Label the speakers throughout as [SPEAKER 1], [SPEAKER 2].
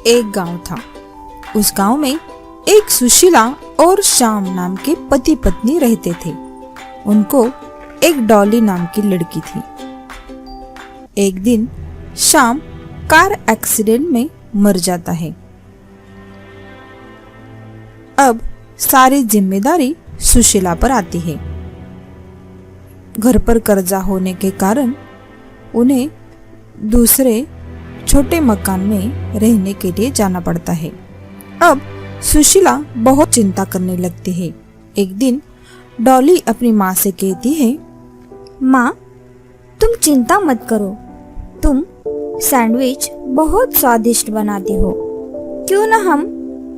[SPEAKER 1] एक गांव था। उस गांव में एक सुशीला और श्याम नाम के पति पत्नी रहते थे। उनको एक डॉली नाम की लड़की थी। एक दिन श्याम कार एक्सीडेंट में मर जाता है। अब सारी जिम्मेदारी सुशीला पर आती है। घर पर कर्जा होने के कारण उन्हें दूसरे छोटे मकान में रहने के लिए जाना पड़ता है। अब सुशीला बहुत चिंता करने लगती है। एक दिन डॉली अपनी माँ से कहती है,
[SPEAKER 2] माँ, तुम चिंता मत करो, तुम सैंडविच बहुत स्वादिष्ट बनाती हो, क्यों ना हम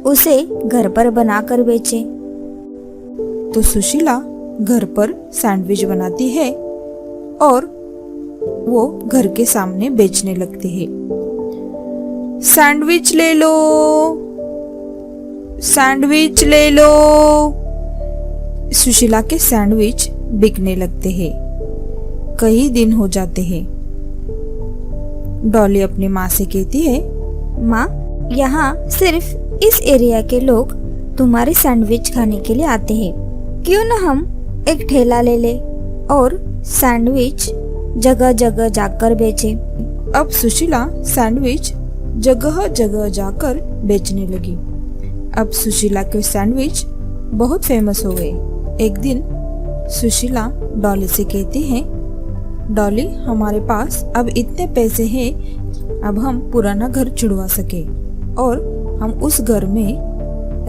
[SPEAKER 2] उसे घर पर बनाकर बेचें।
[SPEAKER 1] तो सुशीला घर पर सैंडविच बनाती है और वो घर के सामने बेचने लगती है। सैंडविच ले लो, सैंडविच ले लो। सुशीला के सैंडविच बिकने लगते हैं। कई दिन हो जाते हैं। डॉली अपनी माँ से कहती है,
[SPEAKER 2] माँ, यहाँ सिर्फ इस एरिया के लोग तुम्हारे सैंडविच खाने के लिए आते हैं, क्यों ना हम एक ठेला ले ले और सैंडविच जगह जगह जाकर बेचें।
[SPEAKER 1] अब सुशीला सैंडविच जगह जगह जाकर बेचने लगी। अब सुशीला के सैंडविच बहुत फेमस हो गए। एक दिन सुशीला डॉली से कहती है, डॉली, हमारे पास अब इतने पैसे हैं, अब हम पुराना घर छुड़वा सके और हम उस घर में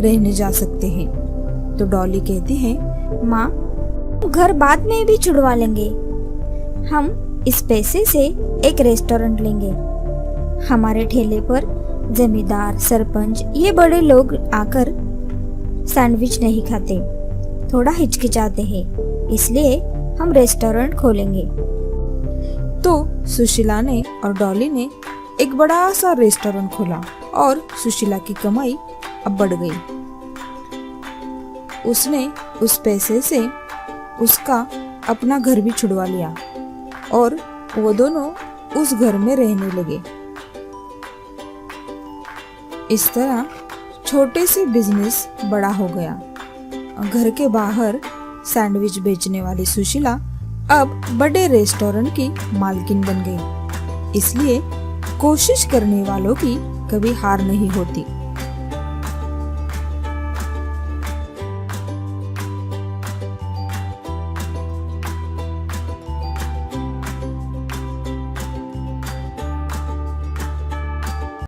[SPEAKER 1] रहने जा सकते हैं। तो डॉली कहती है,
[SPEAKER 2] माँ, घर बाद में भी छुड़वा लेंगे। हम इस पैसे से एक रेस्टोरेंट लेंगे। हमारे ठेले पर जमींदार, सरपंच, ये बड़े लोग आकर सैंडविच नहीं खाते, थोड़ा हिचकिचाते हैं, इसलिए हम रेस्टोरेंट खोलेंगे।
[SPEAKER 1] तो सुशीला ने और डॉली ने एक बड़ा सा रेस्टोरेंट खोला और सुशीला की कमाई अब बढ़ गई। उसने उस पैसे से उसका अपना घर भी छुड़वा लिया और वो दोनों उस घर में रहने लगे। इस तरह छोटे से बिजनेस बड़ा हो गया। घर के बाहर सैंडविच बेचने वाली सुशीला अब बड़े रेस्टोरेंट की मालकिन बन गई। इसलिए कोशिश करने वालों की कभी हार नहीं होती।